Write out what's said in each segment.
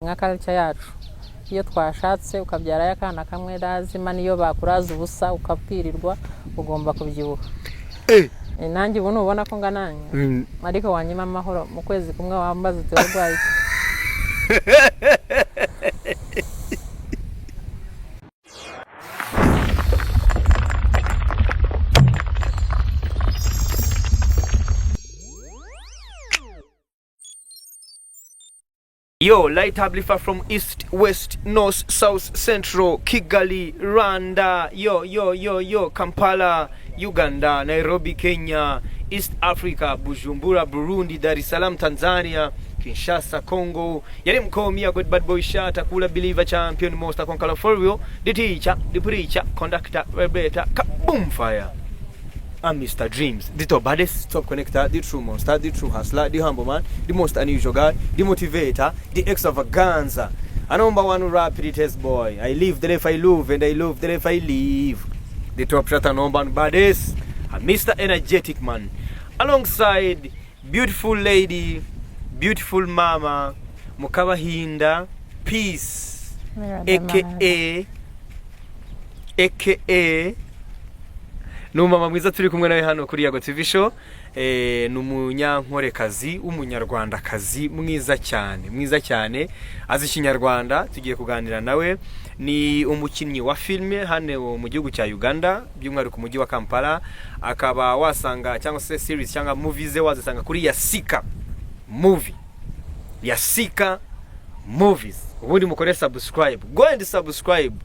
nka culture yacu iyo twashatse ukabyara yakana kamwe lazima niyo bakuraza ubusa ukabwirirwa ugomba kubyibuha nanjye ubu nubona ko ngananye ariko wanyima amahoro mu kwezi kumwe wambaza uterwaye Yo, Light Ablifa from East, West, North, South, Central, Kigali, Rwanda, yo, Kampala, Uganda, Nairobi, Kenya, East Africa, Bujumbura, Burundi, Dar es Salaam, Tanzania, Kinshasa, Congo. Yari mkomia good bad boy shata, kula believer champion, monster conqueror for real, the teacher, the preacher, conductor, vibrator, kaboom fire. I'm Mr. Dreams, the top baddest, top connector, the true monster, the true hustler, the humble man, the most unusual guy, the motivator, the extravaganza, a number one rapid test boy. I live the life I love and I love the life I live. The top shot and number one baddest, a Mr. Energetic Man, alongside beautiful lady, beautiful mama, Mukabahinda, Peace, aka Numama mwiza turi kumwe nawe hano kuri Yago TV show. Numunyankorekazi w'umunyarwandakazi mwiza cyane azi Kinyarwanda. Tugiye kuganira nawe. Ni umukinnyi wa filme hano mu gihugu cya Uganda, by'umwihariko mu mujyi wa Kampala. Akaba wasanga cyangwa se series cyangwa movies wazisanga kuri Yasika movie, Yasika movies. Ubundi mukore subscribe, go and subscribe.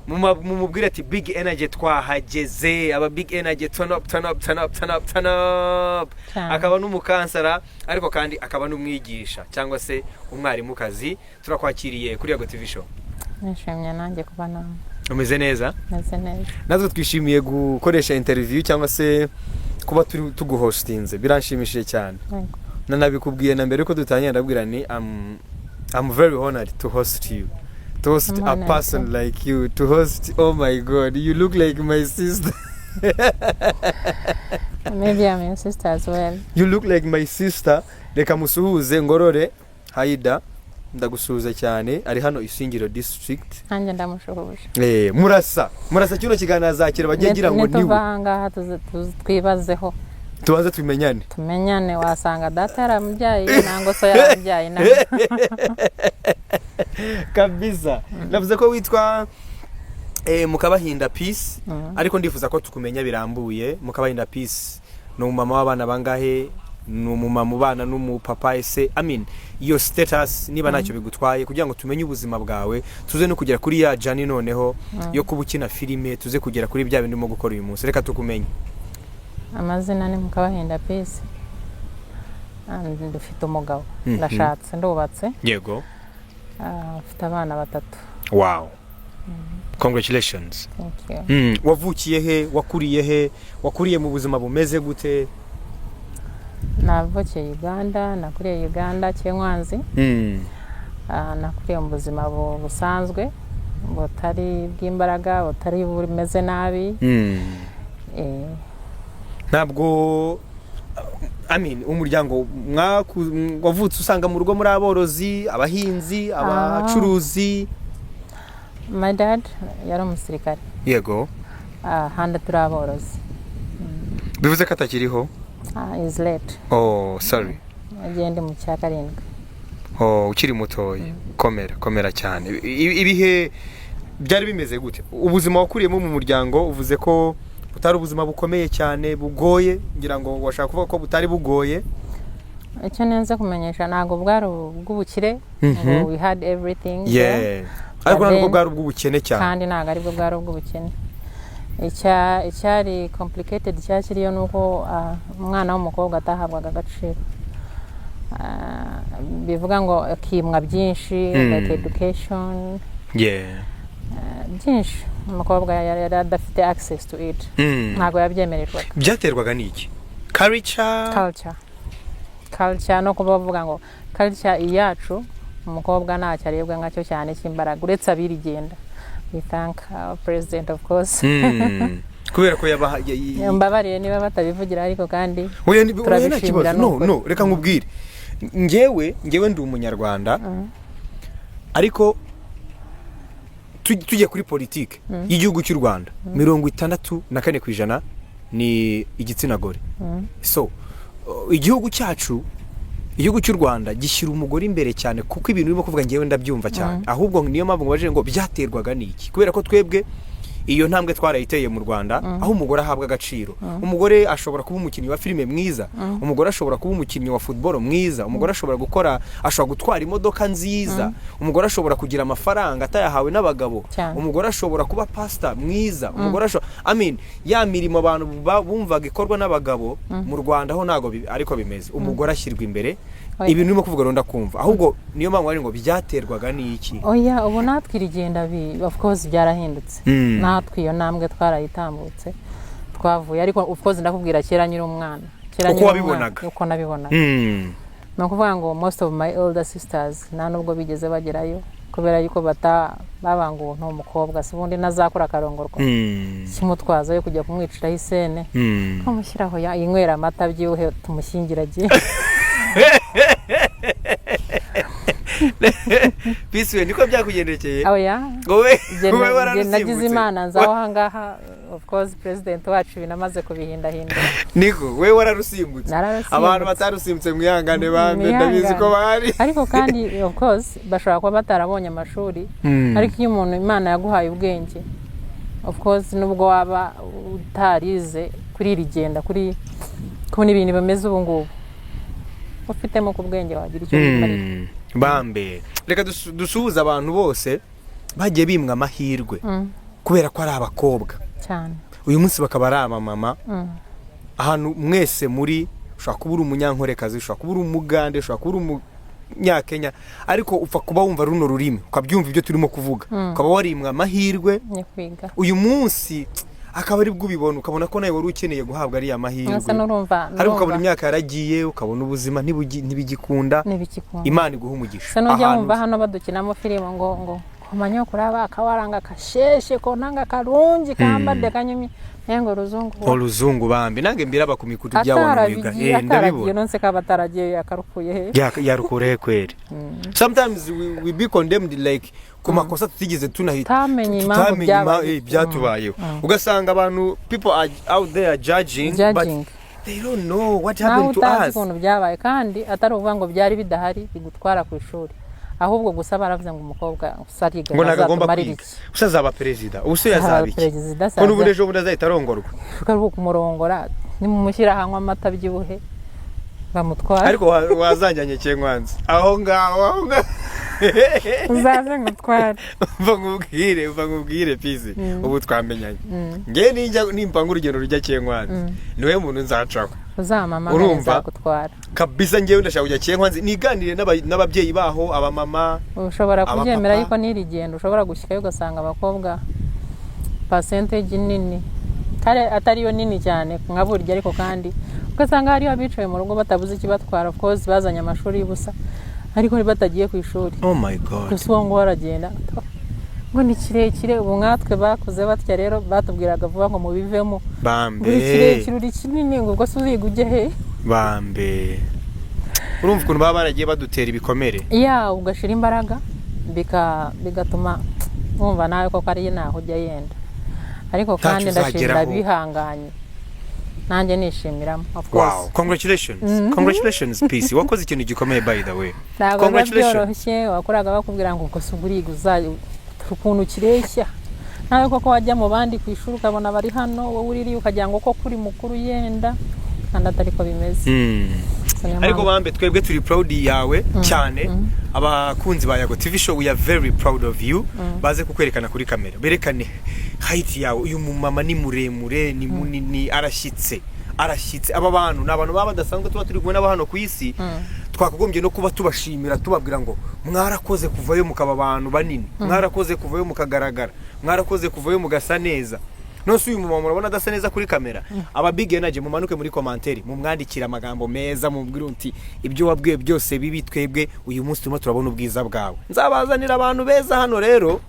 Mumubwira ati big energy twahageze, aba big energy turn up. Akaba n'umukansara ariko kandi akaba n'umwigisha cyangwa se umwarimukazi. Turakwakiriye kuri Yago TV show. Nishimye nanjye kuba nawe. Umeze neza? Meze neza. Natwe twishimiye gukoresha interview cyangwa se kuba tuguhostinze. Biranshimishije cyane. Nanabikubwiye na mbere ko dutangira ndabwira ni I'm very honored to host you. To host a person like you, to host, oh my God, you look like my sister. Maybe I'm your sister as well. You look like my sister. Reka musuhuze Ngorore Haida, ndagusuhuza cyane, ari hano Isingiro district. Anje ndamushuhuje. Murasa kino kiganiro azakira bagengira ngo niwe. Tuvanga twibazeho. Tubanze tumenyane. Tumenyane wasanga data yaramubyaye nango so yaramubyaye na. Kabisa. Navuze ko witwa Mukabahinda Peace, ariko ndifuza ko tukumenya birambuye. Mukabahinda Peace no mama w'abana bangahe, no mama ubana n'umupapa ese, your status niba ntacyo bigutwaye kugira ngo tumenye ubuzima bwawe, tuze no kugera kuri ya journey noneho yo kubukina filime, tuze kugera kuri bya bindi mo gukora uyu munsi. Reka tukumenye. Amazina ni Mukabahinda Peace. Ndufite umugabo, ndashatse ndubatse. Yego. Mfite abana 3. Wow. Congratulations. Thank you. Wavukiye he, wakuriye he, wakuriye mu buzima bumeze gute? Navukiye Uganda, nakuriye Uganda Cyenkwanzi. Nakuriye mu buzima busanzwe, butari bw'imbaraga, butari bumeze nabi. Ntabwo umuryango wavutse usanga mu rugo muri aborozi, abahinzi, abacuruzi. My dad yari umusirikare. Yego. Handa turi aborozi. Bivuze ko atakiriho? Is late. Oh, sorry. Agende mu cya 7. Oh, ukiri mutoya. Komera cyane. Ibihe byari bimeze gute? Ubuzima wakuriyemo mu muryango uvuze ko butari ubuzima bukomeye cyane bugoye, ngira ngo washaka kuvuga ko butari bugoye. Icyo nenze kumenyesha nago bwari ubw'ubukire, we had everything. Yeah. Ariko ntabwo bwari ubw'ubukene cyane. Kandi ntabwo ari bwo bwari ubw'ubukene. Icyari complicated cyakiriyo nuko umwana w'umukobwa atahabwaga agaciro. Bivuga ngo akimwa byinshi, like education. Yeah. Byinshi. Umukobwa yari adafite access to it. Ntago yabyemererwa. Byaterwaga niki? Culture no kubavuga ngo culture iyacu umukobwa ntacyo arebwa ngacyo cyane cy'imbaraga uretse abirigenda. We thank our president of course. Kubera ko yambabariye niba batabivugira ariko kandi turabishimira. No, reka nkubwire. njyewe ndi umunyarwanda ariko tujye kuri politike y'igihugu cy'u Rwanda 64% ni igitsina gore. So igihugu cy'u Rwanda gishyira umugore imbere cyane kuko ibintu birimo kuvuga njyewe ndabyumva cyane, ahubwo niyo mpamvu ngabaje ngo byaterwaga n'iki, kubera ko twebwe iyo ntambwe twarayiteye mu Rwanda aho umugore ahabwa agaciro. Umugore ashobora kuba umukinnyi wa filime mwiza, umugore ashobora kuba umukinnyi wa football mwiza, umugore ashobora gutwara imodoka nziza, umugore ashobora kugira amafaranga atayahawe n'abagabo, umugore ashobora kuba pastor mwiza, umugore ya mirimo abantu bumvaga ikorwa n'abagabo mu Rwanda ho nago ariko bimeze. Umugore ashyirwa imbere, ibintu birimo kuvuga ronda kumva, ahubwo niyo mpamvu ari ngo byaterwaga n'iki. Oya, ubu natwirigenda of course byarahindutse. Natwe iyo ntambwe twarayitambutse twavuye, ariko of course ndakubwira kera nyiri umwana, uko wabibonaga, uko nabibonaga. No kuvuga ngo most of my elder sisters nta nubwo bigeze bagerayo kubera yuko babanga uwo umukobwa sibundi nazakora akarongorwa kimutwaza yo kujya kumwiciraho isene kamushyiraho inywera amata byuhe tumushyingiragiye. Biswe niko byakugendekeye. Oya, wowe wararusimbutse. Nagize Imana nzaho hangaha, of course president wacu binamaze kubihindahinda. Niko wewe wararusimbutse. Abantu batarusimbutse mwihangane bambe ndabizi ko bari. Ariko kandi of course bashobora kuba batarabonye amashuri, ariko iyo umuntu Imana yaguhaye ubwenge, of course nubwo waba utarize kuri rigenda kuri kubona ibintu bimeze ubu ngubu ufitemo ku bwenge wagira icyo bimarira. Bambe reka dusuhuza abantu bose bagiye bimwa amahirwe kubera ko ari abakobwa cyane. Uyu munsi bakaba ari abamama. Ahantu mwese muri ushaka kuba uri umunyankorekazi, ushaka kuba uri umugande, ushaka kuba uri umunyakenya, ariko upfa kuba wumva runo rurimi ukabyumva ibyo turimo kuvuga, ukaba warimwa amahirwe uyu munsi akaba ari bwo ubibona ukabona ko nawe wari ukeneye guhabwa ari amahirwe. Ariko ukabona imyaka yaragiye, ukabona ubuzima ntibigikunda, Imana iguha umugisha. Se nujya wumva hano badukinamo filime ngo kumanyo kuraba akawaranga kasheshe ko nanga karungi kambade kanyumi nengo ruzungu bambi nange mbiraba ku mikutu by'abantu biga ndabibona nonse kabataragiye yakarukuye he yarukure kweri. Sometimes we be condemned like kumakosa tutigeze tutamenye byatubayeho. Ugasanga abantu people are out there judging but they don't know what happened to us. Ukuntu byabaye kandi atari uvuga ngo byari bidahari bigutwara ku ishuri, ahubwo gusa baravuze ngo umukobwa usariga azatumarira iki, usazaba perezida, ubuse yazaba iki, ko n'ubunejo budazahita arongorwa ukaruhuka kumurongora nimumushyira hanywa amata by'ubuhe bamutwara. Ariko wazanjanye Cyenkwanzi aho ngaho uzaze ngutwara mva nkubwire Pisi ubu twamenyanye. Nge nimba ngurugendo rujya Cyenkwanzi niwe muntu nzacaho uzamama nzagutwara kabisa. Ngewe ndashaka kujya Cyenkwanzi niganire n'ababyeyi baho abamama. Ushobora kubyemera yuko n'irigendo ushobora gushyikayo ugasanga abakobwa percentage nini kare atariyo nini cyane nka burya, ariko kandi ugasanga hariyo abicaye mu rugo batabuze ikibatwara, of course bazanye amashuri y'ubusa ariko batagiye ku ishuri. Oh my God. Gusa ngo baragenda ngo ni kirekire. Ubu nkatwe bakuze batya rero batubwiraga vuba ngo mubivemo bambe kirekire uri kinini ngo ubwo suziga ujye he bambe. Urumva ukuntu baba baragiye badutera ibikomere ugashira imbaraga bigatuma wumva nawe ko ari naho ujya yenda, ariko kandi ndashimira bihanganye nanjye nishimiramo of course. Wow, congratulations Peace, wakoze ikintu gikomeye by the way. Congratulations. Wakoraga bakubwira ngo uko suburiga uzaye ukuntu kireshya nawe koko wajya mu bandi ku ishuri ukabona bari hano wowe uriri ukajya ngo ko kuri mukuru yenda kandi atari ko bimeze. Ariko bambe twebwe turi proud yawe cyane. Abakunzi ba Yago TV show, we are very proud of you. Baze kukwerekana kuri kamera berekane height yawe. Uyu mumama ni muremure, ni munini, arashyitse. Aba bantu n'abantu baba badasanzwe tuba turi kubona hano ku isi. Twakagombye no kuba tubashimira tubabwira ngo mwarakoze kuvayo mukaba abantu banini, mwarakoze kuvayo mukagaragara, mwarakoze kuvayo mugasa neza. Nonse uyu mumama murabona adasa neza kuri kamera. Aba big energy mumanuke muri commentaire mumwandikira amagambo meza mubwira uti ibyo wabwiye byose bibi, twebwe uyu munsi turimo turabona ubwiza bwawe. Nzabazanira abantu beza hano rero,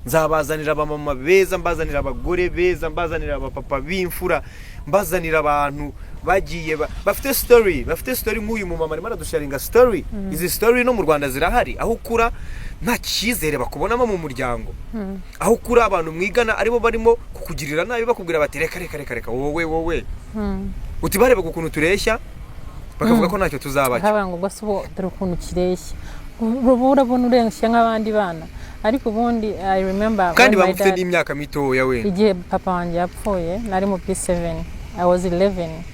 nzabazanira abamama beza, mbazanira abagore beza, mbazanira abapapa b'imfura, mbazanira abantu bagiye bafite story nk'uyu mumama arimo aradusharinga story. Izi story no mu Rwanda zirahari, aho ukura nta cyizere bakubonamo mu muryango, aho ukura abantu mwigana aribo barimo kukugirira nabi bakubwira bati reka wowe uti bareba ukuntu tureshya bakavuga ko ntacyo tuzabacyo, haba ngo gasubo dore ukuntu kireshya urabona ureshya nk'abandi bana. Ariko ubundi I remember kandi bamufite n'imyaka mito ya we igihe papa wanjye yapfuye nari mu P7, I was 11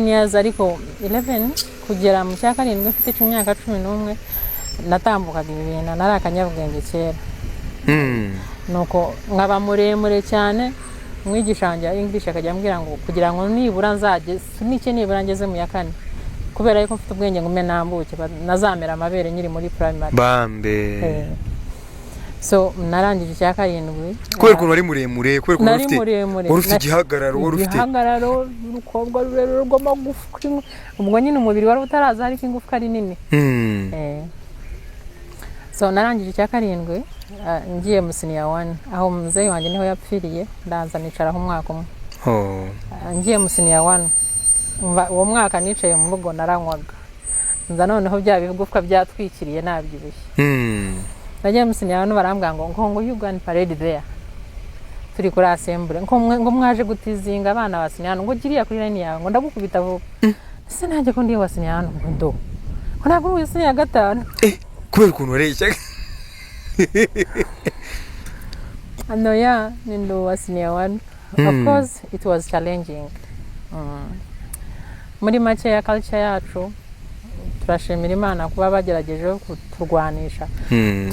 years, ariko 11 kugera mu cya karindwi mfite imyaka 11 natambukaga ibintu, nari akanyabwenge kera. Nuko nkaba muremure cyane, umwigisha wanjye English akajya ambwira ngo kugira ngo nibura nzaje nibura ngeze mu ya 4, kubera yuko mfite ubwenge ngume nambuke nazamera amabere nyiri muri primary bambe. So narangije cya karindwi kubera ukuntu ari muremure, kubera ukuntu ufite igihagararo, urukobwa rurerure rw'amagufwa, ubwo nyine umubiri wari utaraza ariko ingufwa ari nini. So narangije cya karindwi ngiye mu senior 1 aho muzeyi wanjye niho yapfiriye, ndaza nicaraho umwaka umwe. Ngiye mu senior 1 uwo mwaka nicaye mu rugo naranywaga, nza noneho bya bigufwa byatwikiriye nabyibushye. Nagiye mu senior 1 barambwira ngo you go and parade there, turi kuri assembly ngo mwaje gutizinga abana ba senior 1 ngo giriya kuri line yawe ngo ndagukubita vuba. Ese nanjye ko ndi wa senior 1 ngo ndo ko ntabwo uri senior 5 kubera ukuntu areshya. No, yeah, nindo wa senior 1. Of course it was challenging. Muri make ya culture yacu turashimira Imana kuba bagerageje kuturwanisha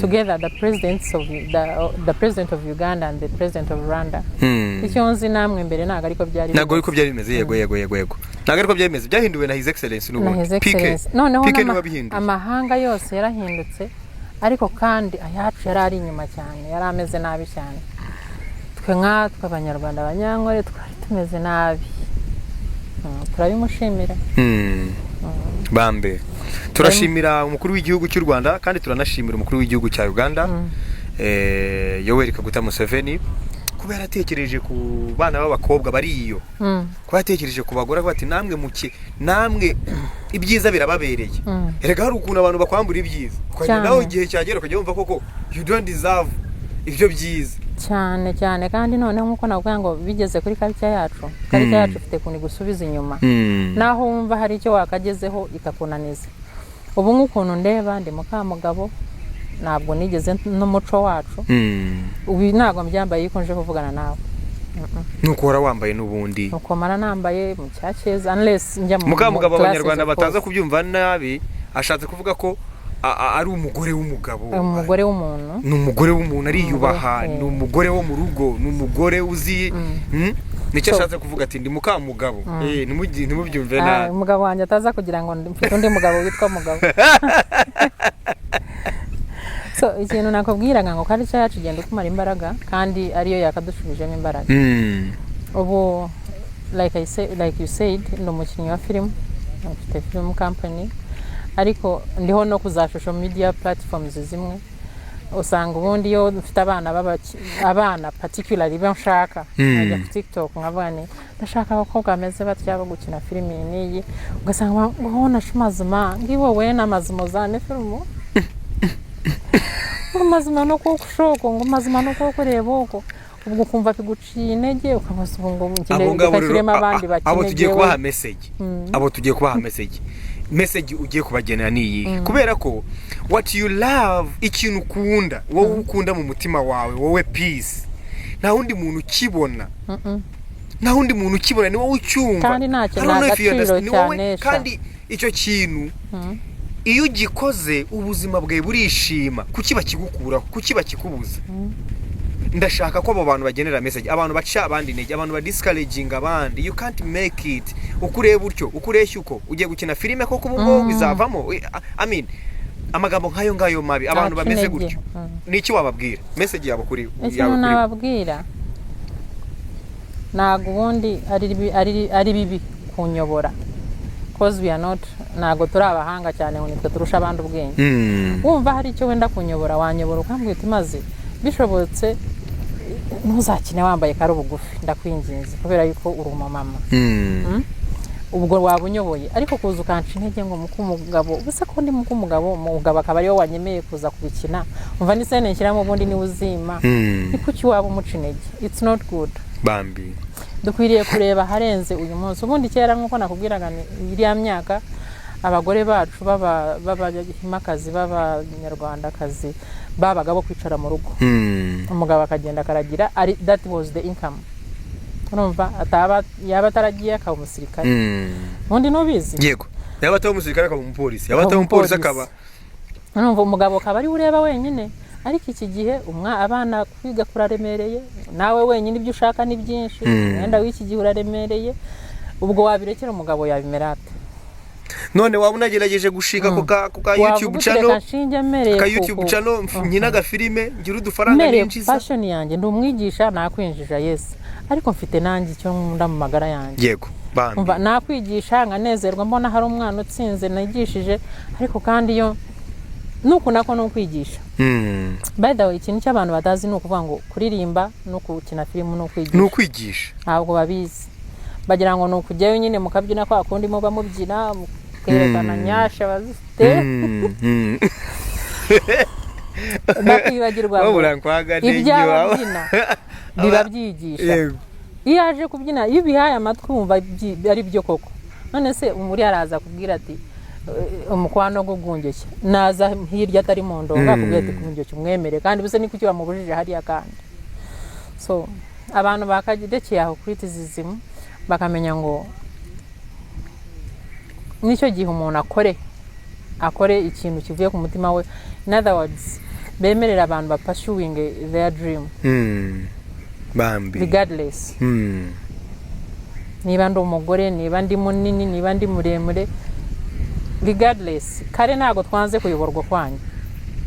together the president of Uganda and the president of Rwanda. Icyo nzi namwe mbere naga ariko byari bimeze. Yego naga ariko byari bimeze, byahinduwe na his excellency n'ubundi PK. Noneho amahanga yose yarahindutse, ariko kandi ayacu yarari inyuma cyane, yari ameze nabi cyane. Twe abanyarwanda abanyankore twari tumeze nabi. Turabimushimira. Bambe turashimira umukuru w'igihugu cy'u Rwanda kandi turanashimira umukuru w'igihugu cya Uganda Yoweri Kaguta Museveni kuba yaratekereje ku bana b'abakobwa bari iyo, kuba yatekereje ku bagore bati namwe ibyiza birababereye. Erega hari ukuntu abantu bakwambura ibyiza naho igihe cyagera ukajya wumva koko you don't deserve ibyo byiza cyane. Kandi noneho nkuko navuga ngo bigeze kuri culture yacu ifite kuni gusubiza inyuma, naho wumva hari icyo wakagezeho ikakunaniza. Ubu nk'ukuntu ndeba ndi Mukamugabo, ntabwo nigeze n'umuco wacu, ubu ntabwo mbyambaye yuko nje kuvugana nawe. Nuko wara wambaye n'ubundi nuko mara nambaye mu cyakeza unless njya mu Mukamugabo. Abanyarwanda bataza kubyumva nabi, ashatse kuvuga ko ari umugore w'umugabo, umugore w'umuntu, ni umugore w'umuntu, ariyubaha, ni umugore wo mu rugo, ni umugore uzi nicyo ashatse kuvuga ati ndi Mukamugabo. Ntimubyumve nabi, umugabo wanjye ataza kugira ngo mfite undi mugabo witwa Mugabo. So ikintu nakubwiraga ngo kandi cyacu genda kumara imbaraga kandi ariyo yakadushubijemo imbaraga. Ubu like you said ndo mukinnyi wa film, mfite film company, ariko ndiho no kuza social media platforms zimwe. Usanga ubundi yo mfite abana particularly banshaka ajya ku TikTok nkabane ndashaka abakobwa ameze batya bagukina filimi niyi, ugasanga ngo nashimazima ngiwo we namazimo zane filmu mazima no kushoko ngo mazima no kureba uko ubwo kumva biguciye intege ukabaza ngo ngire abandi bakine. Abo tugiye kubaha message ugiye kubagenera niyi, kubera ko what you love, ikintu ukunda wowe ukunda mu mutima wawe, wowe peace, nta wundi muntu ukibona, ni wowe ucyumva kandi ntacyo nagaciro cyane. Kandi icyo kintu iyo ugikoze ubuzima bwawe burishima. Kuki bakigukuraho, kuki bakikubuza? Ndashaka ko abo bantu bagenera message, abantu baca abandi intege, abantu ba discouraging abandi. You can't make it. Ukureba utyo, ukureshya uko ugiye gukina filime koko ubwo bizavamo. I mean amagambo nkayo ngayo mabi abantu bameze gutyo. Niki wababwira? Message yabo kuri yawe kuri nababwira nago ubundi ari bibi kunyobora, because we are not, nago turi abahanga cyane ngo nitwe turusha abandi ubwenge. Wumva hari icyo wenda kunyobora, wanyobora ukambwira uti maze bishobotse ntuzakine wambaye karo bugufi ndakwinginze kubera yuko uri umumama ubwo waba unyoboye ariko kuza ukanca intege ngo umugabo ubuse ko ndi umugabo akaba ariyo wanyemeye kuza kubikina umva ni sene nshyiramo ubundi ni uzima ni kuki waba umuca intege it's not good bambi dukwiriye kureba harenze uyu munsi ubundi kera nkuko nakubwiraga iriya myaka abagore bacu b'abahimakazi b'abanyarwandakazi babaga bo kwicara mu rugo umugabo akagenda akaragira that was the income urumva yaba ataragiye akaba umusirikare ubundi nubizi yego yaba atari umusirikare akaba umupolisi yaba atari umupolisi akaba urumva umugabo akaba ari ureba wenyine ariko iki gihe abana kwiga kuraremereye nawe wenyine ibyo ushaka ni byinshi mwenda w'iki gihe uraremereye ubwo wabirekera umugabo yabimerate none waba unagerageje gushika ku YouTube channel ka YouTube channel nkina agafilime ngira udufaranga ninjiza passion yanjye ndi umwigisha nakwinjija yes ariko mfite nanjye cyo nkunda mu magara yanjye yego bambi nakwigisha nkanezerwa mbona hari umwana utsinze nagishije ariko kandi yo nuko nako no kwigisha by the way ikintu cy'abantu batazi nuko kuvuga ngo kuririmba no gukina filime no kwigisha ntabwo babizi bagira ngo no kujyayo nyine mukabyina kwa kundi muba mubyina kerekana nyasha bazite bakwibagirwa ibyababyina biba byigisha iyo aje kubyina iyo bihaye amatwi wumva ari byo koko none se umuri araza kubwira ati umukwano gugungeshya naza hirya atari mu ndonga kubwira ati kungeshya umwemere kandi buse nikuki bamubujije hariya kandi so abantu bakagidekeye aho criticism bakamenya ngo nicyo gihe umuntu akore ikintu kivuye ku mutima we in other words bemerera abantu bapursuing their dream bambi regardless niba ndi umugore niba ndi munini niba ndi muremure regardless kare ntago twanze kuyoborwa kwanyu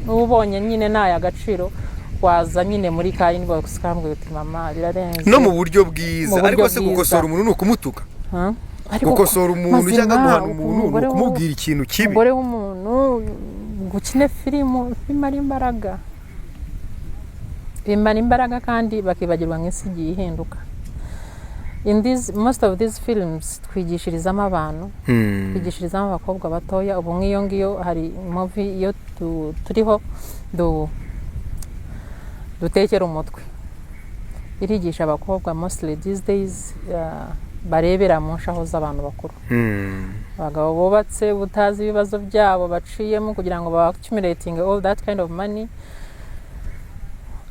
ubonye nyine naya agaciro waza nyine muri kayi niba kusikambwe uti mama birarenze no mu buryo bwiza ariko se gukosora umuntu nukumutuka gukosora umuntu cyangwa guhana umuntu nukumubwira ikintu kibi umugore w'umuntu gukine filime bimara imbaraga kandi bakibagirwa nk'isi igiye ihinduka in most of these films twigishirizamo abantu twigishirizamo abakobwa batoya ubu nk'iyo ngiyo hari movie iyo turiho dutekera umutwe irigisha abakobwa mostly these days barebera mu nshaho z'abantu bakuru abagabo bubatse butazi ibibazo byabo baciyemo kugira ngo accumulating all that kind of money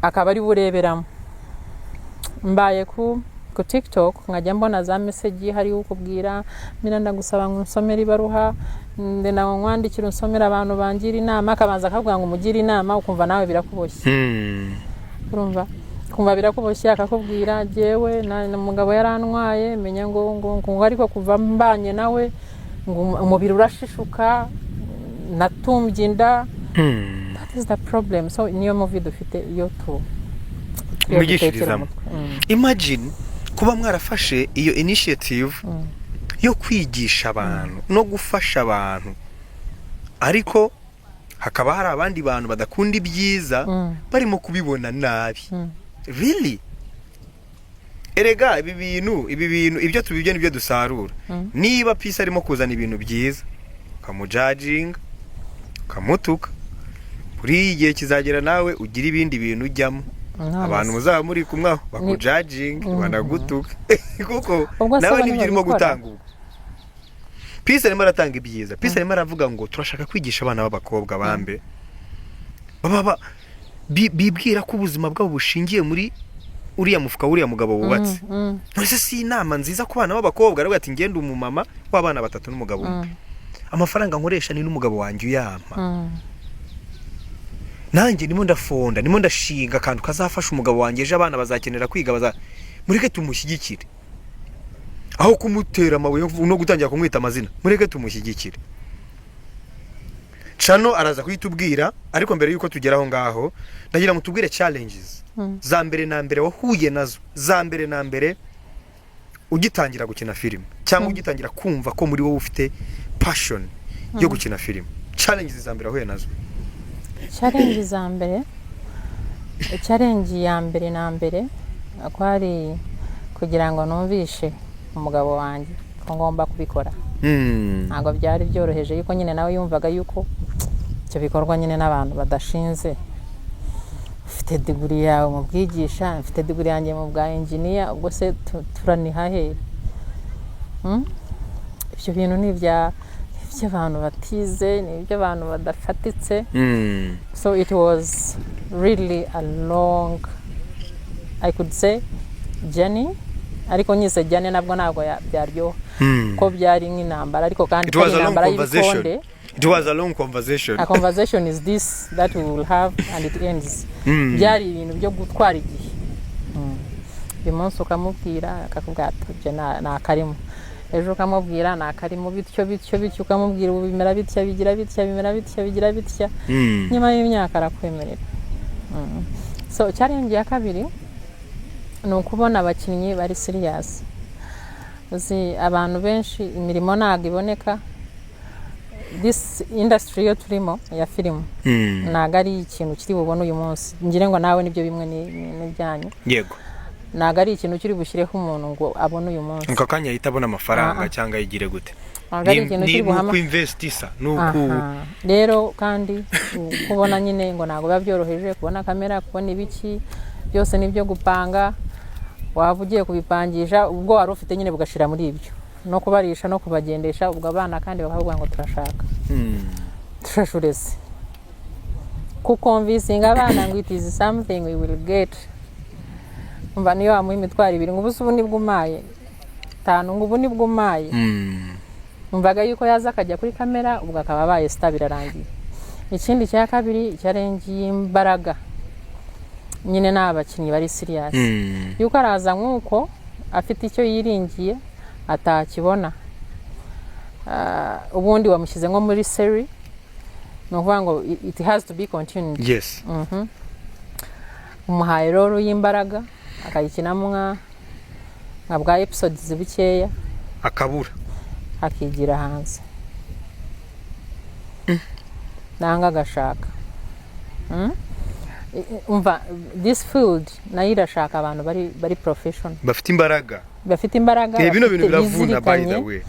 akaba ari bureberamo mbaye ku TikTok nkajya mbona za message hari ukubwira mina ndagusaba ngo nsomere ibaruha ndena nkwandikira nsomera abantu bangira inama akabanza akavuga ngo mugira inama ukumva nawe birakuboshye urumva kumva birakuboshye akakubwira jewe na mugabo yarantwaye menya ngo ariko kuva mbanye nawe ngo umubiri urashishuka natumbye inda that is the problem so niyo movie dufite yo mugishirizamo imagine kuba mwarafashe iyo initiative yo kwigisha abantu no gufasha abantu ariko hakaba hari abandi bantu badakunda ibyiza barimo kubibona nabi really erega ibi bintu ibyo tubibye nibyo dusarura niba Peace arimo kuzana ibintu byiza kamujudging kamutuka kuri igihe kizagera nawe ugira ibindi bintu ujyamo abantu muzaba muri kumwe bakujudging banagutuka kuko nawe nibyo urimo gutanga ubu Peace arimo aratanga ibyiza Peace arimo aravuga ngo turashaka kwigisha abana b'abakobwa bambe baba bibwira ko ubuzima bwabo bushingiye muri uriya mufuka uriya mugabo wubatse nose si inama nziza ku bana b'abakobwa aravuga ati ngende umumama w'abana batatu n'umugabo amafaranga nkoresha ni n'umugabo wanjye uyampa nanjye ndimo ndafonda ndimo ndashinga kandi kazafasha umugabo wanjye ejo abana bazakenera kwiga mureke tumushyigikire aho kumutera amabuye no gutangira kumwita amazina mureke tumushyigikire Chano araza kwitubwira ariko mbere yuko tugeraho ngaho ndagira mutubwire challenges za mbere na mbere wahuye nazo za mbere na mbere ugitangira gukina filime cyangwa ugitangira kumva ko muri wowe ufite passion yo gukina filime challenges za mbere wahuye nazo challenge za mbere challenge ya mbere na mbere kwari kugira ngo numvishe umugabo wanjye ko ngomba kubikora. Ntabwo byari byoroheje yuko nyine nawe yumvaga yuko icyo bikorwa nyine n'abantu badashinze. Ufite degree yawe mu bwigisha, mfite degree yanjye mu bwa engineer, ubwo se turaniha he? Ibyo bintu ni iby'abantu batize, ni iby'abantu badafatitse. So it was really a long, I could say, journey. Ariko nyise journey nabwo ntabwo byaryoha ko byari nk'intambara, ariko kandi intambara y'ibikonde. It was a long conversation. A conversation is this that we will have and it ends. Byari ibintu byo gutwara igihe. Uyu munsi ukamubwira akakubwira ati na karimo, ejo ukamubwira na karimo, bityo ukamubwira ubu bimera bitya, bigira bitya, bimera bitya, bigira bitya. Nyuma y'imyaka arakwemerera. So challenge ya kabiri ni ukubona abakinnyi bari serious. Uzi abantu benshi imirimo ntabwo iboneka. This industry yo turimo ya film ntabwo ari ikintu kiri bubone uyu munsi. Ngire ngo nawe nibyo bimwe n'ibyanyu. Yego. Ntabwo ari ikintu kiri bushyireho umuntu ngo abone uyu munsi. Nka kanya ahita abona amafaranga cyangwa yigire gute. Ni uko investisa nuko rero kandi kubona nyine ngo ntabwo biba byoroheje kubona kamera, kubona ibiki byose nibyo gupanga. Waba ugiye kubipangisha ubwo wari ufite nyine bugashira muri ibyo no kubarisha no kubagendesha, ubwo abana kandi bakavuga ngo turashaka turashurese ku convincing abana ngo it is something we will get. Umva niyo amuha imitwaro 2 ngo ubu nibwo umaye 5 ngo ubu nibwo umaye. Umvaga yuko yaza akajya kuri kamera ubwo akaba abaye star birarangiye. Ikindi cya kabiri cyarengiye imbaraga nyine n'abakinnyi bari serious. Yuko araza nk'uko afite icyo yiringiye atakibona. Ubundi wamushyize nko muri series, no kuvuga ngo it has to be continued. Yes. Umuhaye rero y'imbaraga akayikinamo nka bwa episodes bikeya akabura akigira hanze. Nanga gashaka. Umva this field nayo irashaka abantu bari professional, bafite imbaraga bino bintu biravuna by the way.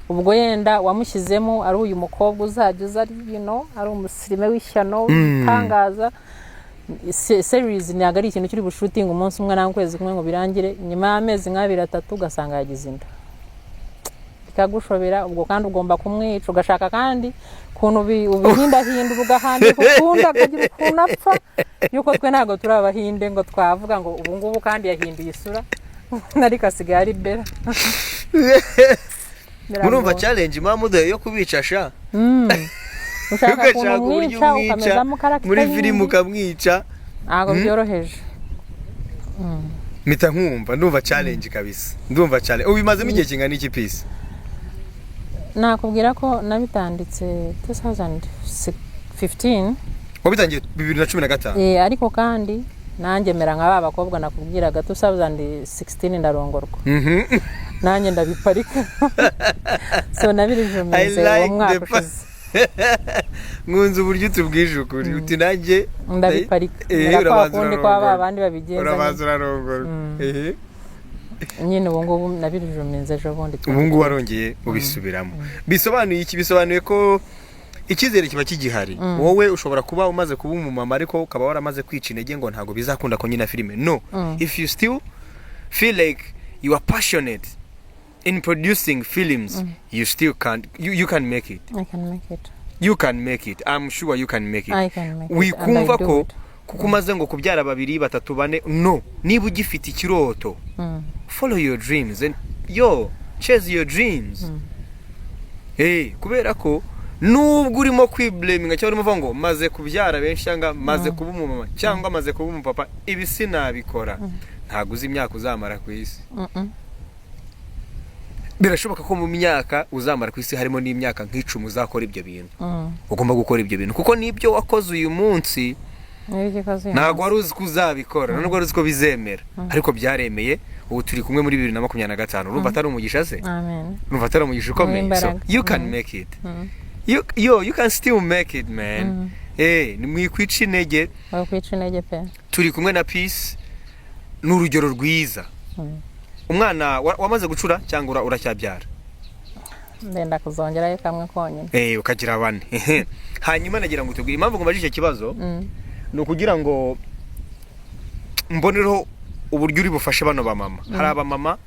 Ubwo yenda wamushyizemo ari uyu mukobwa uzajya uza ari umusirime w'ishyano tangaza. Series ni agari ikintu kiri bushooting umunsi umwe na kwezi kumwe ngo birangire, nyuma y'amezi 2-3 ugasanga yagize inda bikagushobera. Ubwo kandi ugomba kumwica ugashaka kandi kuntu ubihindahinda ugahandi kukunda akagira ukuntu apfa. Yuko twe ntago turi abahinde ngo twavuga ngo ubu ngubu kandi yahinduye isura nari kasigaye ari bera. Murumva challenge mamude yo kubicasha. Ushaka kumwica ukamezamo character muri film ukamwica. Ntago byoroheje. Mita nkumva ndumva challenge kabisa. Ndumva challenge. Ubimazemo igihe kingana iki piece? Nakubwira ko nabitanditse 2015. Wabitangiye 2015? Ariko kandi nanjye mera nka babakobwa nakubwiraga 2016 ndarongorwa. Nanjye ndabiparika. So nabirijomeze uwo mwaka ushize. Ngunze uburyo tubwije ukuri uti nanjye ndabiparika. Urakundi kwa abandi babigenza. Urabaza urarongorwa. Nyine ubu ngubu nabirijomeze ejo bundi. Ubu ngubu warongeye ubisubiramo. Bisobanuye iki? Bisobanuye ko ikizere kiba kigihari. Wowe ushobora kuba umaze kuba umumama ariko ukaba waramaze kwica intege ngo ntago bizakunda ko nyina filime. No, if you still feel like you are passionate in producing films, you still can't. You can make it. I can make it. You can make it. I'm sure you can make it. I can make it. Wikumva ko kukumaze ngo kubyara 2, 3, 4. No, niba ugifite ikiroto, follow your dreams and chase your dreams. Kubera ko nubwo urimo kwiblaminga cyangwa urimo ngo maze kubyara benshi cyangwa maze kuba umumama cyangwa maze kuba umupapa, ibi sinabikora. Ntago uzi imyaka uzamara ku isi. Birashoboka ko mu myaka uzamara ku isi harimo n'imyaka nk'icumi uzakora ibyo bintu. Ugomba gukora ibyo bintu kuko nibyo wakoze uyu munsi. Ntago wari uzi ko uzabikora, ntabwo wari uzi ko bizemera, ariko byaremeye. Ubu turi kumwe muri 2025. Urumva atari umugisha se? Amen. Urumva atari umugisha ukomeye. So you can make it. You can still make it, man. Ni mwikwica intege. Wakwica intege pe. Turi kumwe na Peace. n'urugero rwiza. Umwana wamaze gucura cyangwa uracyabyara? Ndenda kuzongerayo kamwe konyine. Ukagira bane. Hanyuma nagira ngo tubwire impamvu ngumajije ikibazo no kugira ngo mbonereho uburyo uri bufashe bano ba mama. Hari aba mama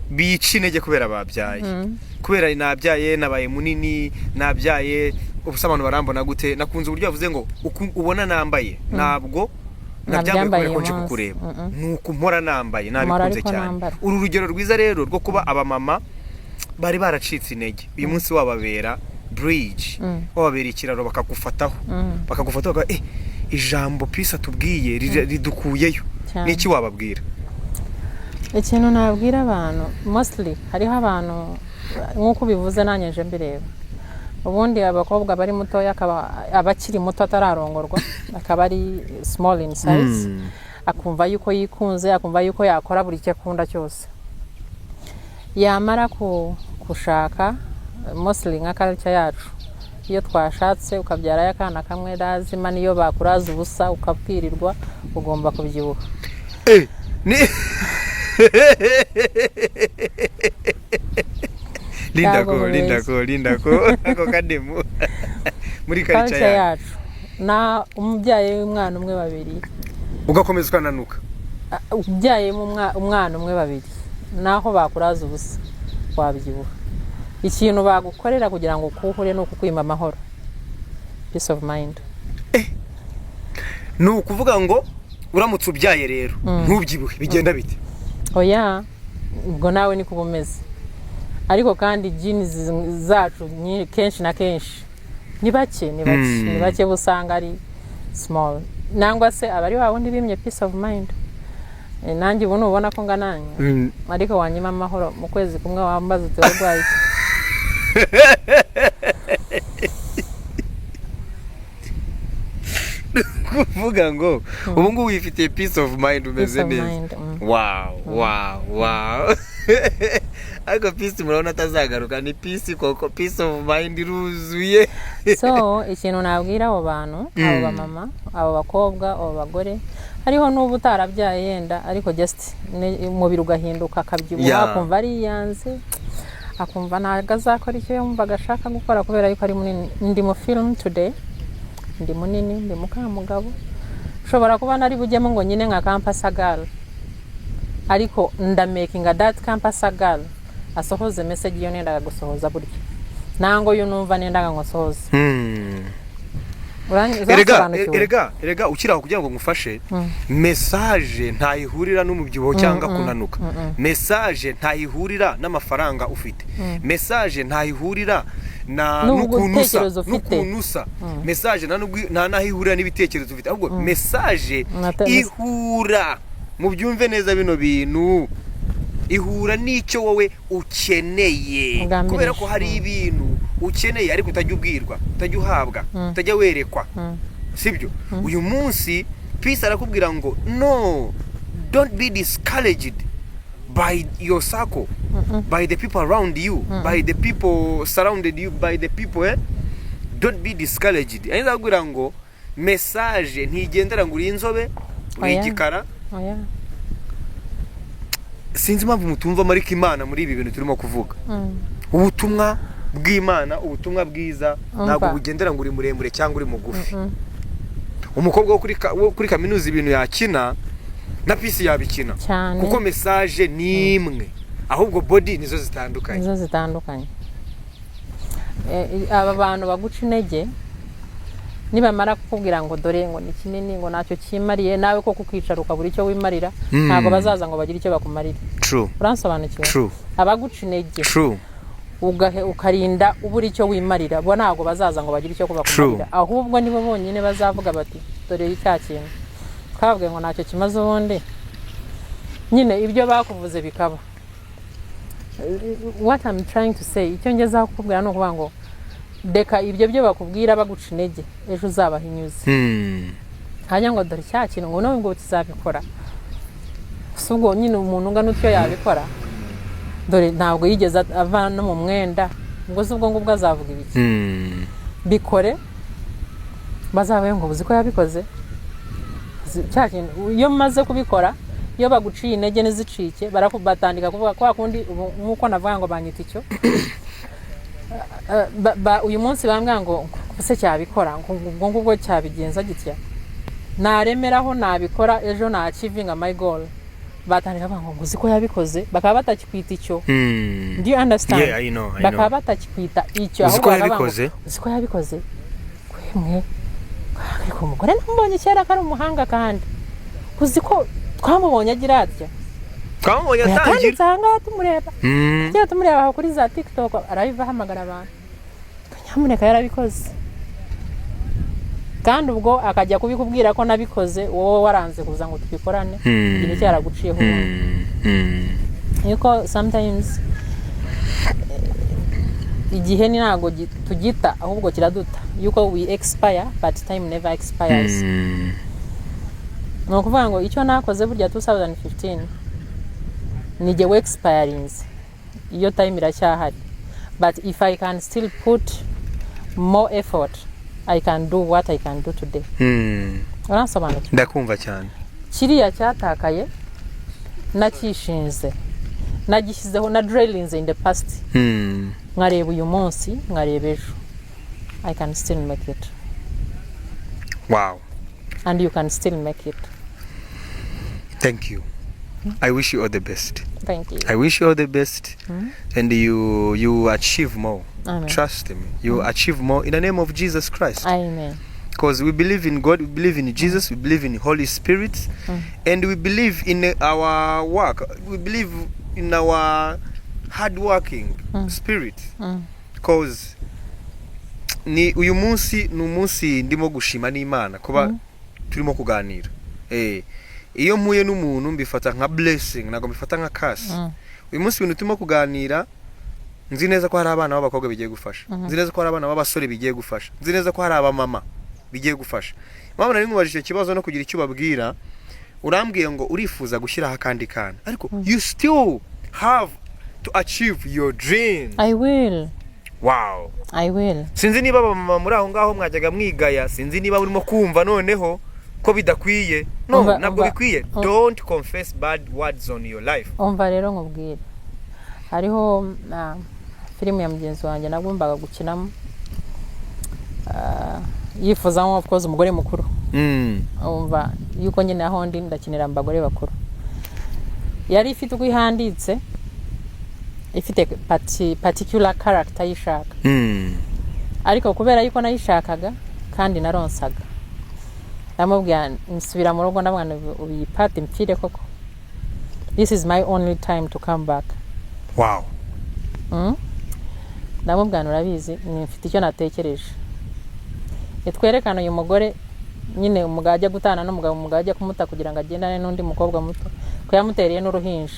bica intege kubera babyaye. Kubera nabyaye nabaye munini, nabyaye ubusabantu barambona gute, nakunze uburyo yavuze ngo ubona nambaye ntabwo nabyambaye ko nje kukureba nuko mpora nambaye nabikunze cyane. Uru rugero rwiza rero rwo kuba aba mama bari baracitse intege, uyu munsi wababera bridge, wababera ikiraro bakagufataho ijambo Peace atubwiye ridukuyeyo. Niki wababwira? Ikintu nabwira abantu mostly hariho abantu nkuko bivuze nanyeje mbireba, ubundi abakobwa bari mutoya abakiri muto atararongorwa akaba ari small in size, akumva yuko yikunze, akumva yuko yakora buri cyo akunda cyose. Yamara kushaka mostly nka culture yacu, iyo twashatse ukabyara yakana kamwe lazima niyo bakuraza ubusa ukabwirirwa ugomba kubyibuha. Linda ko ako kademu muri culture yacu na umubyaye w'umwana umwe babiri ugakomeza ukananuka. Umubyaye umwana umwe babiri naho bakuraza ubusa wabyibuha. Ikintu bagukorera kugira ngo ukuhure no kukwima amahoro, peace of mind. No kuvuga ngo uramutse ubyaye rero ntubyibuhe bigenda bite? Oya, ubwo nawe ni kubumeze. Ariko kandi genes zacu kenshi na kenshi ni bake busanga ari small. Nangwa se abari wawundi bimye peace of mind. Nanjye ubu ubona ko ngananye ariko wanyima amahoro mu kwezi kumwe wambaza uturwaye. Kuvuga ngo ubu ngubu wifitiye peace of mind umeze neza. Wow. Ariko peace murabona atazagaruka, ni peace koko, peace of mind iruzuye. So ikintu nabwira abo bantu, abo ba mama, abo bakobwa, abo bagore, hariho n'ubu utarabyaye yenda ariko just umubiri ugahinduka akabyibuha, akumva ari yanze, akumva ntago azakora icyo yumvaga ashaka gukora kubera yuko ari munini. Ndi mu film today, ndi munini, ndi mukamugabo, ushobora kuba nari bujyemo ngo nyine nka campus girl, ariko ndamakinga that campus girl asohoze message yo nendaga gusohoza buryo nango yo numva nendaga ngo sohoze. Erega ukiraho kugira ngo ngufashe, message ntayihurira n'umubyibuho cyangwa kunanuka. Message ntayihurira n'amafaranga ufite. Message ntayihurira n'ukunusa. Message nta nahihurira n'ibitekerezo ufite, ahubwo message ihura mu byumve neza bino bintu, ihura n'icyo wowe ukeneye. Kubera ko hari ibintu ukeneye ariko utajya ubwirwa, utajya uhabwa, utajya werekwa, sibyo? Uyu munsi Peace arakubwira ngo no, don't be discouraged by your circle, by the people around you, by the people surrounded you, by the people don't be discouraged. Ainda akubwira ngo message ntigendera ngo uri inzobe, uri igikara. Sinzi impamvu mutumva mariko Imana muri ibi bintu turimo kuvuga. Ubutumwa bw'Imana, ubutumwa bwiza ntabwo bugendera ngo uri muremure cyangwa uri mugufi. Umukobwa wo kuri kaminuza ibintu yakina na Peace yabikina kuko message ni imwe, ahubwo body nizo zitandukanye. Aba bantu baguca intege nibamara kukubwira ngo dore ngo ni kinini ngo nacyo kimariye, nawe ko kukwicara ukabura icyo wimarira, ntabwo bazaza ngo bagire icyo bakumarira. True. Uransobanukiwe? Abaguca intege ukarinda ubura icyo wimarira, bo ntabwo bazaza ngo bagire icyo kubakumarira, ahubwo nibo bonyine bazavuga bati dore icya kintu twabwiye ngo nacyo kimaze ubundi nyine ibyo bakuvuze bikaba. What I'm trying to say, icyo ngeza kukubwira no kuvuga ngo deka ibyo byo bakubwira baguca intege ejo uzabahinyuze. Hanya ngo dore cya kintu ngo nubwo kizabikora, subwo nyine umuntu ungana utyo yabikora, dore ntabwo yigeze avana mu mwenda ngo subwo ngubwo azavuga ibiki. Bikore bazabaye ngo buzi ko yabikoze cya kintu, iyo maze kubikora iyo baguciye intege n'izicike barakubatandika kuvuga kwa kundi nkuko navuga ngo banyita icyo uyu munsi bambwira ngo se cyabikora ngo ngubwo cyabigenza gitya naremeraho nabikora ejo na achieving my goal batandika ngo uzi ko yabikoze bakaba batakikwita icyo do you understand? Yeah, I know. bakaba batakikwita icyo ahubwo yabikoze uzi ko yabikoze kwemwe ariko umugore nambonye kera kari umuhanga kandi uzi ko twamubonye agira atya twamubonye atangira cyangwa tumureba cyangwa tumureba kuri za TikTok arabiva hamagara abantu nyamuneka yarabikoze kandi ubwo akajya kubikubwira ko nabikoze wowe waranze kuza ngo tubikorane igihe cyaraguciyeho yuko sometimes igihe ni ntago tugita ahubwo kiraduta yuko we expire but time never expires no kuvuga ngo icyo nakoze burya 2015 nije we expirings iyo time iracyahari but if I can still put more effort I can do what I can do today. Urasobanukirwa? Ndakumva cyane. Kiriya cyatakaye nakishinze. Nagishyizeho na drillings in the past. Nkareba uyu munsi, nkareba ejo. I can still make it. Wow. And you can still make it. Thank you. I wish you all the best. Thank you. I wish you all the best. And you achieve more. Amen. Trust me. You achieve more in the name of Jesus Christ. Amen. Because we believe in God, we believe in Jesus, we believe in the Holy Spirit, and we believe in our work. We believe in our hard-working spirit. Because ni uyu munsi numunsi ndimo gushima n'Imana kuba turimo kuganira. Iyo mpuye n'umuntu mbifata nka blessing nago mbifata nka curse. Uyu munsi ibintu turimo kuganira nzi neza ko hari abana b'abakobwa bigiye gufasha. Nzi neza ko hari abana b'abasore bigiye gufasha. Nzi neza ko hari abamama bigiye gufasha. Mama nari nkubajije ikibazo no kugira icyo babwira. Urambwiye ngo urifuza gushyiraho akandi kana. Ariko you still have to achieve your dream. I will. Wow. I will. Sinzi niba abamama muri aho ngaho mwajyaga mwigaya, sinzi niba urimo kumva noneho ko bidakwiye. No, nabwo bikwiye. Don't confess bad words on your life. Umva rero nkubwira. Hariho filime ya mugenzi wanjye nagombaga gukinamo. Yifuza ngo of course umugore mukuru. Umva yuko nyine aho ndi ndakinira abagore bakuru. Yari ifite uko ihanditse. Ifite particular character yishaka. Ariko kubera yuko nayishakaga kandi naronsaga. Namubwiye nsubira mu rugo ndabwana uyipate mpfire koko. This is my only time to come back. Wow. Namubwiye urabizi mfite icyo natekereje. Etwerekana uyu mugore nyine umugajya gutana n'umugabo umugajya kumuta kugira ngo agendane n'undi mukobwa muto ko yamutereye n'uruhinja.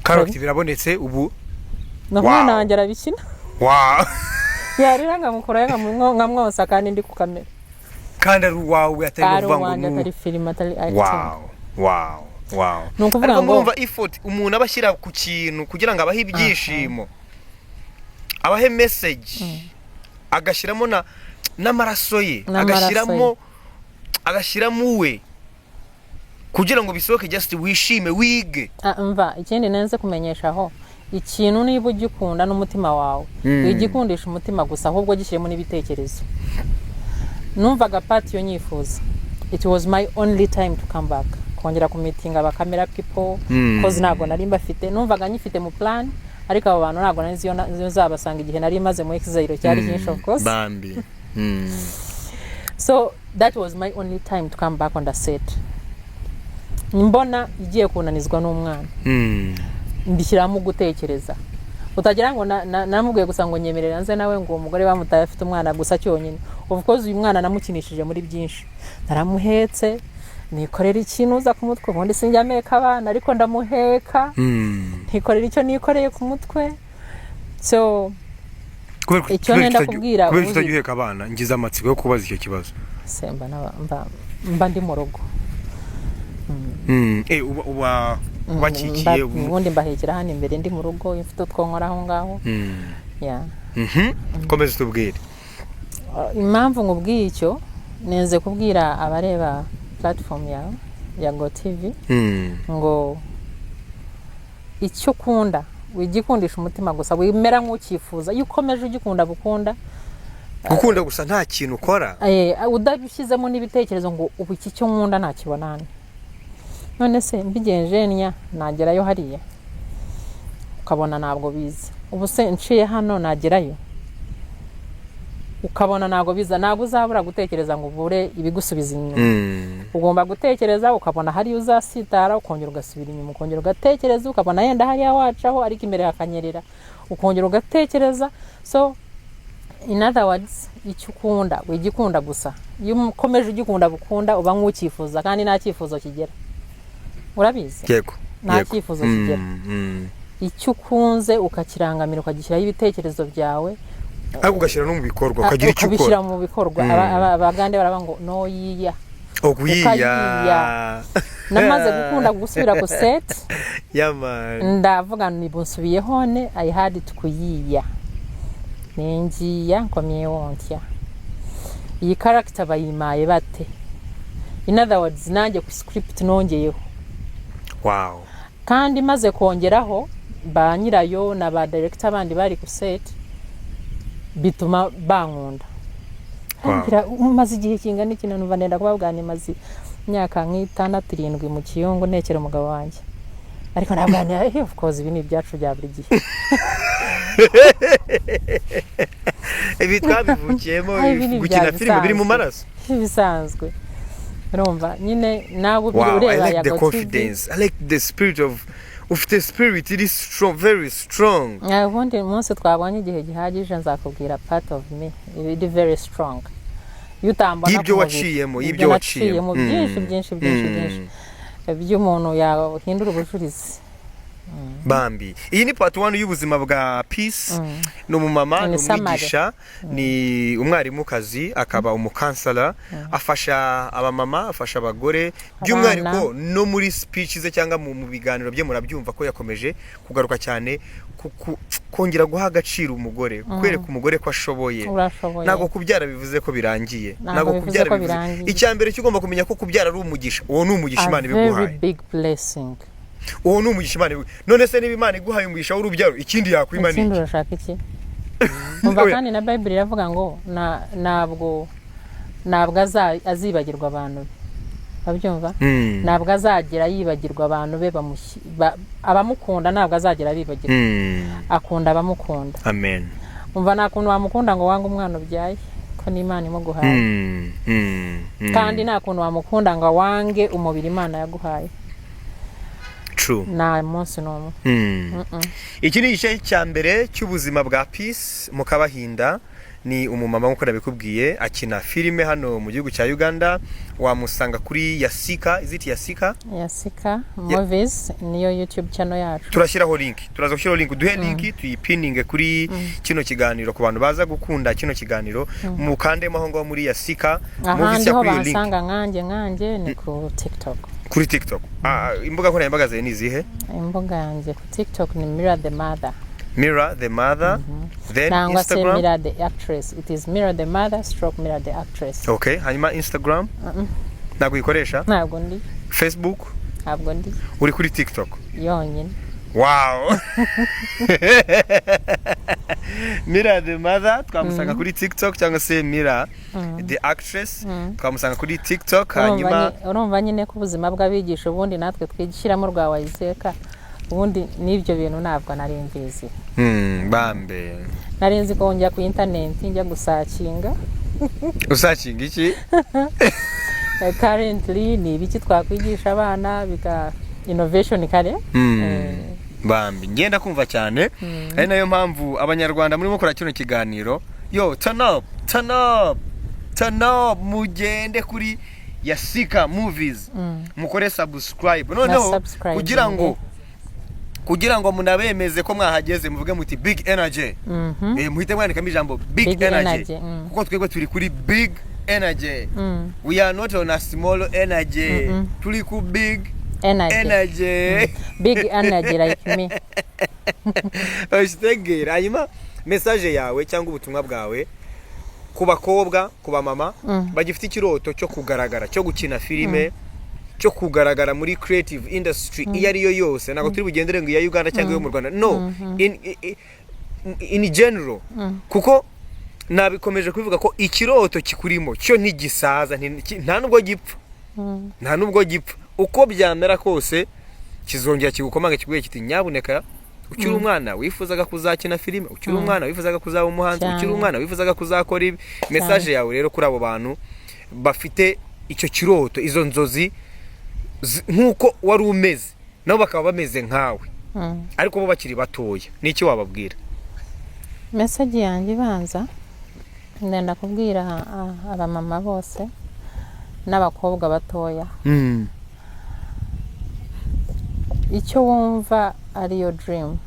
Character birabonetse ubu. No mwana wanjye arabikina. Wow. Yarira ngamukora ngamwosa kandi ndi ku kamera. Kandi ari wawe atari kuvuga ngo atari film atari acting. Wow. Wow. Wow. Nukuvuga ngo umva effort umuntu abashyira ku kintu kugira ngo abahe ibyishimo. Abahe message. Agashiramo n'amaraso ye, agashiramo we kugira ngo bisohoke just wishime wige. Mva ikindi nenze kumenyeshaho ikintu niba ugikunda n'umutima wawe wigikundisha umutima gusa ahubwo gishyiremo n'ibitekerezo. Numvaga part yo nyifuza. It was my only time to come back. Kongera ku meeting aba camera people cause nago nari mbafite numvaga nyifite mu plan ariko abo bantu nago nari ziyo zabasanga igihe nari maze mu exile cyari cyinshi of course. Bambi. So that was my only time to come back on the set. Mbona igiye kunanizwa n'umwana. Mbishyiramo gutekereza. Utagira ngo namubwiye gusa ngo nyemerera nze nawe ngo umugore bamutaye afite umwana gusa cyonyine. Of course uyu mwana namukinishije muri byinshi. Naramuhetse nikorera ikintu uza ku mutwe ubundi sinjya meka abana ariko ndamuheka. Ntikorera icyo nikoreye ku mutwe. So icyo nenda kubwira kubera utagiye abana ngize amatsiko yo kubaza icyo kibazo. Semba mba ndi mu rugo. Uba bakikiye ubundi mbahekera hano imbere ndi mu rugo ifite twonkora aho ngaho. Yeah. Komeza tubwire. Impamvu ngubwiye icyo neze kubwira abareba platform yawe ya Go TV ngo icyo ukunda wigikundisha umutima gusa wimera nk'ukifuza iyo ukomeje ugikunda gukunda gusa nta kintu ukora udabishyizemo n'ibitekerezo ngo ubu iki cyo nkunda ntakibona none se mbigenje nya nagerayo hariya ukabona ntabwo biza ubu se nciye hano nagerayo ukabona ntabwo biza ntabwo uzabura gutekereza ngo ubure ibigusubiza inyuma ugomba gutekereza ukabona hari uzasitara ukongera ugasubira inyuma ukongera ugatekereza ukabona yenda hariya wacaho ariko imbere hakanyerera ukongera ugatekereza so in other words icyo ukunda wigikunda gusa iyo ukomeje ugikunda bukunda uba nk'ukifuza kandi nta cyifuzo kigera urabizi yego nta cyifuzo kigera icyo ukunze ukakirangamira ukagishyiraho ibitekerezo byawe ariko ugashyira no mu bikorwa ukagira icyo ukora ukabishyira mu bikorwa abagande baravuga ngo no yiya okuyiya namaze gukunda gusubira ku set yaman ndavuga nibunsubiye hone I had to kuyiya nengiya nkomye wontya iyi character bayimaye bate in other words nanjye ku script nongeyeho wow kandi maze kongeraho ba nyirayo na ba director bandi bari ku set bituma bankunda ngira umaze igihe kingana iki numva ndenda kubabwani mazi myaka nk'itandatu-irindwi mu kiyongo nekera umugabo wanjye ariko nabwanira of course ibi ni ibyacu bya buri gihe ibi twabivukiyemo gukina filime biri mu maraso bisanzwe urumva nyine nabo bireba ya the confidence I like the spirit of the spirit it is strong very strong ubundi umunsi twabonye igihe gihagije nzakubwira part of me it is very strong yutambona ibyo waciyemo byinshi by'umuntu yahindura ubujurizi Bambi iyi ni part 1 y'ubuzima bwa Peace no mumama no mwigisha ni umwarimukazi akaba umukansala afasha abamama afasha abagore by'umwariko no muri speech ze cyangwa mu biganiro bye murabyumva ko yakomeje kugaruka cyane kongera guha agaciro umugore kwereka umugore ko ashoboye nago kubyara bivuze ko birangiye nago kubyara bivuze icyambere cyugomba kumenya ko kubyara ari umugisha uwo ni umugisha Imana ibiguhaye very big blessing uwo ni umugisha Imana none se niba Imana iguhaye umugisha w'urubyaro ikindi yakwimana iki ikindi urashaka iki umva kandi na Bible iravuga ngo ntabwo azibagirwa abantu babyumva ntabwo azagira yibagirwa abantu be abamukunda ntabwo azagira bibagirwa akunda abamukunda amen umva nakuntu wamukunda ngo wanga umwana ubyaye ko ni Imana imuguhaye kandi nakuntu wamukunda ngo wange umubiri Imana yaguhaye na munsi nomu iki ni igice cyambere cy'ubuzima bwa Peace mukabahinda ni umumama nkuko nabikubwiye akina filime hano mu gihugu cya Uganda wamusanga kuri Yasika Yasika movies niyo YouTube channel yacu turashyiraho link turaza gushyiraho link duhe link tuyipininge kuri kino kiganiro ku bantu baza gukunda kino kiganiro mukandemo aho ngo muri Yasika movies ya kuri link basanga nkanjye ni ku TikTok kuri TikTok imbuga nkoranyambaga zawe ni zihe imbuga yanjye ku TikTok ni Mira the Mother then Nangwa Instagram Mira the Actress it is Mira the Mother / Mira the Actress okay hanyuma Instagram ntabwo ikoresha ntabwo ndi Facebook ntabwo ndi uri kuri TikTok yonyine wow Mira the Mother twamusanga kuri TikTok cyangwa se Mira the Actress twamusanga kuri TikTok hanyuma urumva nyine ko ubuzima bw'abigisha ubundi natwe twigishyiramo rwa wayiseka ubundi nibyo bintu ntabwo nari mbizi bambe nari nzi ko njya ku internet njya gusakinga usakinga iki currently ni ibiki twakwigisha abana bika innovation kare bambi ngenda kumva cyane ari nayo mpamvu abanyarwanda murimo kora kino kiganiro yo turn up mugende kuri Yasika movies mukore subscribe noneho kugira ngo munabemeze ko mwahageze muvuge muti big energy muhite mwandikamo ijambo big energy kuko twebwe turi kuri big energy we are not on a small energy turi ku big energy big energy like me ostegera hanyuma message yawe cyangwa ubutumwa bwawe ku bakobwa ku bamama bagifite ikiroto cyo kugaragara cyo gukina filime cyo kugaragara muri creative industry iyo ari yo yose ntabwo turi bugendere ngo iya Uganda cyangwa yo mu Rwanda no in general kuko nabikomeje kubivuga ko ikiroto kikurimo cyo ntigisaza nta nubwo gipfa uko byamera kose kizongera kigukomanga kiguye kiti nyabuneka ukiri umwana wifuzaga kuzakina filime ukiri umwana wifuzaga kuzaba umuhanzi ukiri umwana wifuzaga kuzakora ibi message yawe rero kuri abo bantu bafite icyo kiroto izo nzozi nkuko wari umeze nabo bakaba bameze nkawe ariko bo bakiri batoya niki wababwira message yanjye banza ndenda kubwira aba mama bose n'abakobwa batoya icyo wumva ari your dream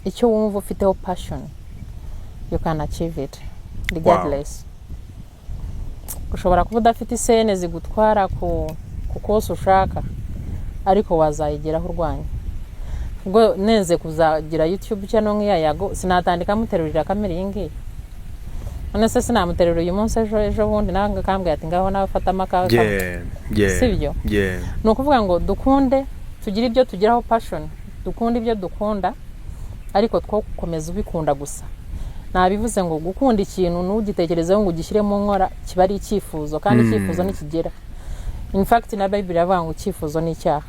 icyo wumva ufiteho passion you can achieve it regardless ushobora kuba udafite isene zigutwara ku kosa ushaka ariko wazayigeraho urwanya ubwo neze kuzagira YouTube channel nk'iya Yago sinatandika muterurira kamera yingi none se sinamuterura uyu munsi ejo bundi nanga kambwe ati ngaho nafata amaka sibyo no kuvuga ngo dukunde tugira ibyo tugiraho passion dukunda ibyo dukunda ariko twokomeza ubikunda gusa nabivuze ngo gukunda ikintu n'ugitekerezeho ngo ugishyire mu nkora kiba ari icyifuzo kandi icyifuzo nikigera in fact na Bible iravuga ngo icyifuzo ni icyaha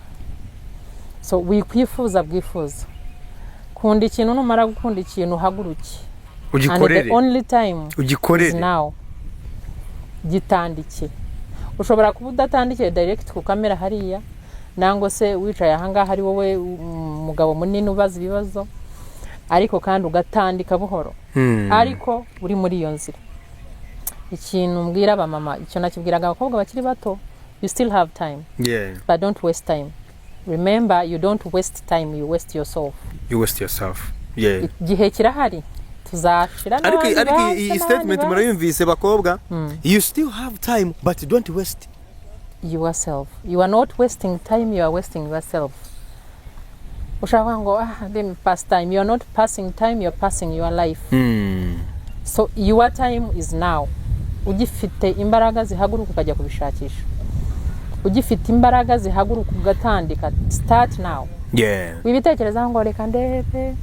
so wikwifuza bwifuza kunda ikintu numara gukunda ikintu haguruki ugikorere and the only time ugikorere now gitandike ushobora kuba udatandikiye direct ku kamera hariya nango se wicaye ahanga hari wowe mugabo munini ubaza ibibazo ariko kandi ugatandika buhoro ariko uri muri iyo nzira ikintu mbwira aba mama icyo nakibwiraga abakobwa bakiri bato you still have time but don't waste time remember you don't waste time you waste yourself gihe kirahari tuzashira n'abandi ariko iyi statement murayumvise bakobwa you still have time but don't waste yourself. You are not wasting time, you are wasting yourself. Ushaka ngo let me pass time. You are not passing time, you are passing your life. So your time is now. Ugifite imbaraga zihaguruka ukajya kubishakisha. Ugifite imbaraga zihaguruka ugatandika. Start now. Wibitekereza ngo reka ndebe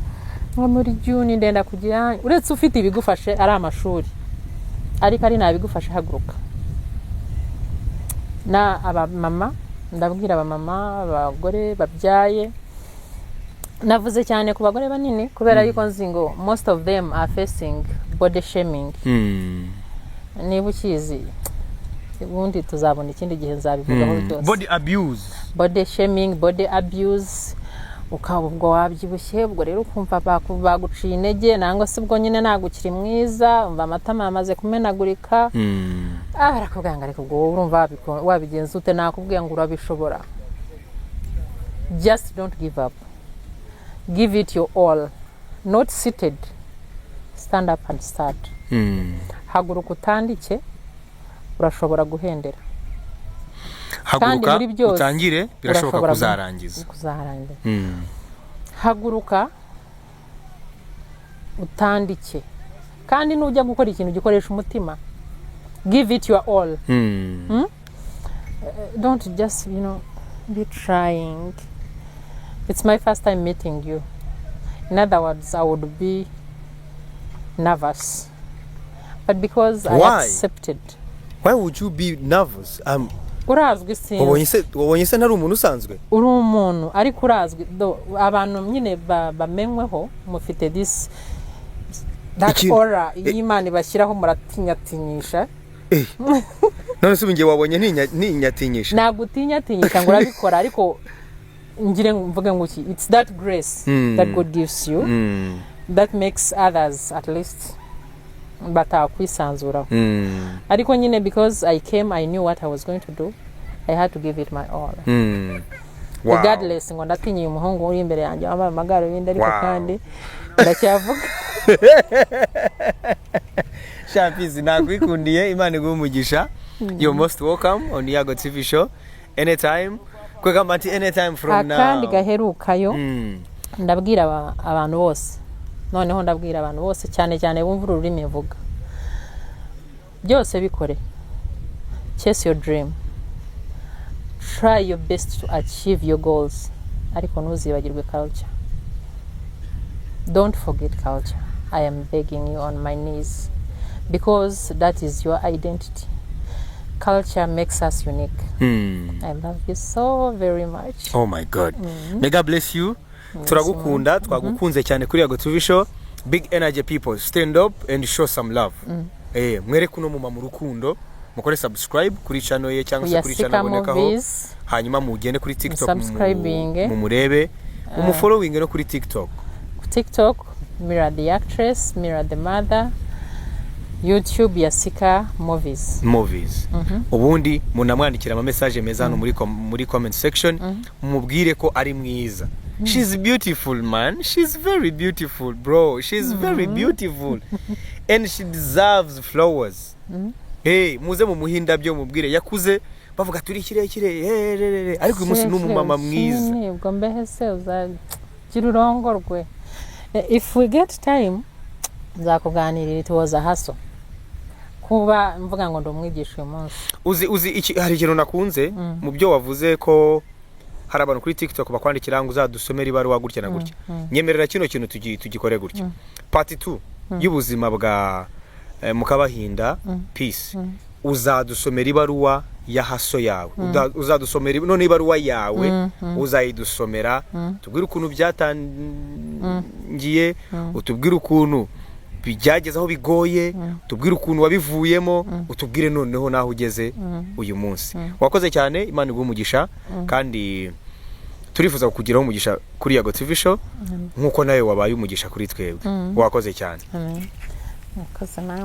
ngo muri June ndenda kugira uretse ufite ibigufashe ari amashuri. Ariko ari nabigufashe haguruka. Na aba mama ndabwira aba mama abagore babyaye navuze cyane ku bagore banini kubera yuko nzi ngo most of them are facing body shaming niba ukizi ubundi tuzabona ikindi gihe nzabivugaho byose body shaming body abuse ukaba ubwo wabyibushye ubwo rero ukumva baguciye intege nangwa se ubwo nyine nagukiri mwiza umva amatama yamaze kumenagurika arakubwira ngo ariko ubwo urumva wabigenza ute nakubwira ngo urabishobora just don't give up give it your all not seated stand up and start haguruka utandike urashobora guhendera haguruka utangire birashoboka kuzarangiza haguruka utandike kandi nujya gukora ikintu gikoresha umutima give it your all don't just be trying. It's my first time meeting you. In other words, I would be nervous, but because I accepted. Why would you be nervous? Urazwi sinzi wabonye se nari umuntu usanzwe uri umuntu ariko urazwi abantu nyine bamenweho mufite this that aura y'Imana bashyiraho muratinyatinyisha none se bingiye wabonye ninyatinyisha nagutinyatinyisha ngo urabikora ariko ngire mvuge ngo it's that grace that God gives you that makes others at least batakwisanzura ariko nyine because I came I knew what I was going to do I had to give it my all regardless ngo ndatinye umuhungu uri imbere yanjye wambaye amagaro y'indi ariko kandi ndacyavuga Shapizi nakwikundiye Imana igumugisha you're most welcome on Yago TV show anytime kwega mati anytime from now akandi gaherukayo ndabwira abantu bose noneho ndabwira abantu bose cyane cyane bumva ururimi mvuga byose bikore chase your dream try your best to achieve your goals, ariko ntuzibagirwe culture. Don't forget culture. I am begging you on my knees, because that is your identity. Culture makes us unique. I love you so very much. Oh my God. May God bless you. Turagukunda, twagukunze cyane kuri Yago TV show. Big energy people, stand up and show some love. Mwere kuno muma mu rukundo, mukore subscribe kuri channel ye cyangwa se kuri channel bonekaho. Hanyuma mugende kuri TikTok mu murebe, mu following no kuri TikTok. TikTok, Mira the Actress, Mira the Mother. YouTube Yasika Movies. Ubundi munamwandikira ama message meza hano muri comment section, mubwire ko ari mwiza. She's beautiful, man. She's very beautiful, bro. She's very beautiful. And she deserves flowers. Hey, muze mu muhinda byo mubwire yakuze bavuga turi kirekire ariko uyu munsi n'umumama mwiza. Ubwo mbehese uzagira urongorwe. If we get time nzakuganirira, it was a hustle. Kuba mvuga ngo ndomwigisha uyu munsi. Uzi iki hari ikintu nakunze mu byo wavuze ko hari abantu kuri TikTok bakwandikira ngo uzadusomera ibaruwa gutya na gutya. Nyemerera kino kintu tugikore gutya. Part 2 y'ubuzima bwa Mukabahinda Peace. Uzadusomera ibaruwa ya haso yawe. Uzadusomera none ibaruwa yawe uzayidusomera. Tubwire ukuntu byatangiye, utubwire ukuntu bijyageze aho bigoye, tubwire ukuntu wabivuyemo, utubwire noneho naho ugeze uyu munsi. Wakoze cyane, Imana igumugisha, kandi turifuza kukugiraho umugisha kuri Yago TV show nkuko nawe wabaye umugisha kuri twebwe. Wakoze cyane. Wakoze nawe.